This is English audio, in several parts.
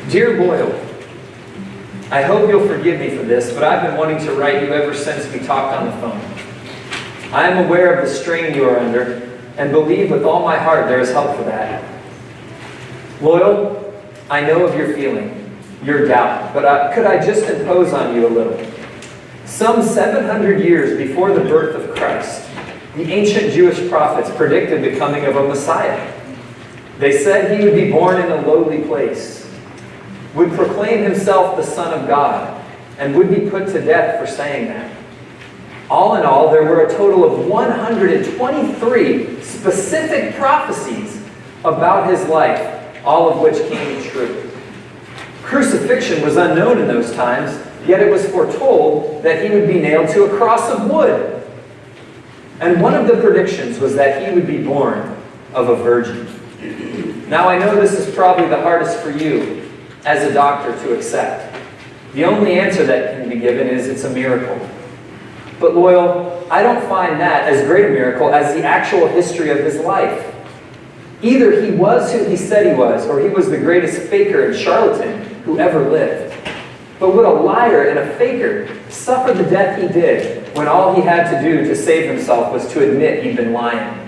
Dear Loyal, I hope you'll forgive me for this, but I've been wanting to write you ever since we talked on the phone. I am aware of the strain you are under, and believe with all my heart there is help for that. Loyal, I know of your feeling, your doubt, but could I just impose on you a little? Some 700 years before the birth of Christ, the ancient Jewish prophets predicted the coming of a Messiah. They said he would be born in a lowly place, would proclaim himself the Son of God, and would be put to death for saying that. All in all, there were a total of 123 specific prophecies about his life, all of which came true. Crucifixion was unknown in those times, yet it was foretold that he would be nailed to a cross of wood. And one of the predictions was that he would be born of a virgin. Now I know this is probably the hardest for you as a doctor to accept. The only answer that can be given is it's a miracle. But Loyal, I don't find that as great a miracle as the actual history of his life. Either he was who he said he was, or he was the greatest faker and charlatan who ever lived. But would a liar and a faker suffer the death he did when all he had to do to save himself was to admit he'd been lying?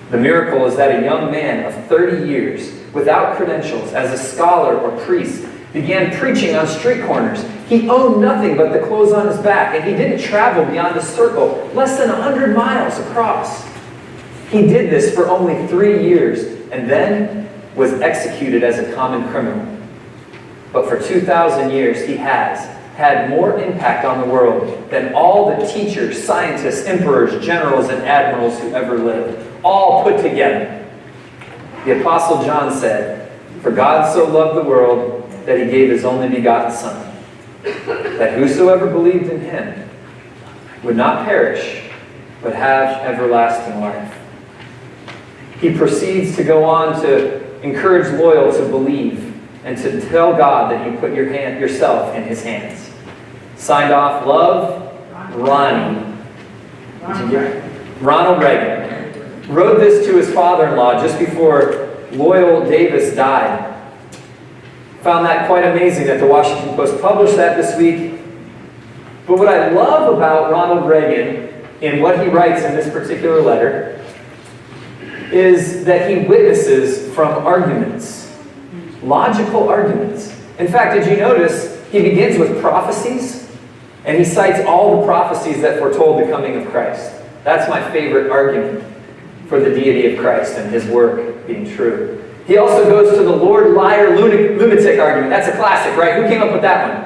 The miracle is that a young man of 30 years, without credentials, as a scholar or priest, began preaching on street corners. He owned nothing but the clothes on his back, and he didn't travel beyond a circle less than 100 miles across. He did this for only 3 years, and then was executed as a common criminal. But for 2,000 years, he has had more impact on the world than all the teachers, scientists, emperors, generals, and admirals who ever lived, all put together. The Apostle John said, "For God so loved the world that he gave his only begotten Son, that whosoever believed in him would not perish, but have everlasting life." He proceeds to go on to encourage Loyal to believe and to tell God that you put yourself in his hands. Signed off, love, Ronald Reagan. Wrote this to his father-in-law just before Loyal Davis died. Found that quite amazing that the Washington Post published that this week. But what I love about Ronald Reagan in what he writes in this particular letter is that he witnesses from arguments, logical arguments. In fact, did you notice he begins with prophecies, and he cites all the prophecies that foretold the coming of Christ. That's my favorite argument for the deity of Christ and his work being true. He also goes to the Lord, liar, lunatic argument. That's a classic, right? Who came up with that one?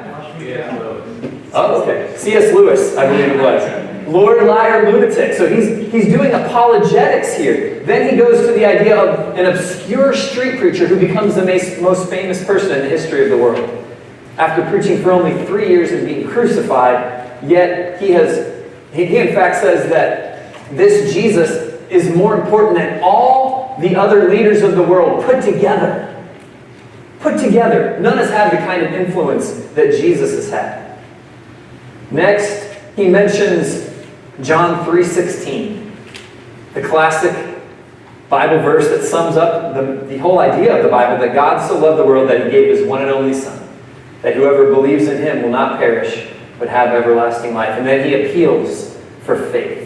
Oh, okay. C.S. Lewis, I believe it was. Lord, liar, lunatic. So he's doing apologetics here. Then he goes to the idea of an obscure street preacher who becomes the most famous person in the history of the world. After preaching for only 3 years and being crucified, yet he in fact says that this Jesus is more important than all the other leaders of the world put together. Put together. None has had the kind of influence that Jesus has had. Next, he mentions John 3:16, the classic Bible verse that sums up the whole idea of the Bible, that God so loved the world that he gave his one and only Son, that whoever believes in him will not perish, but have everlasting life. And then he appeals for faith.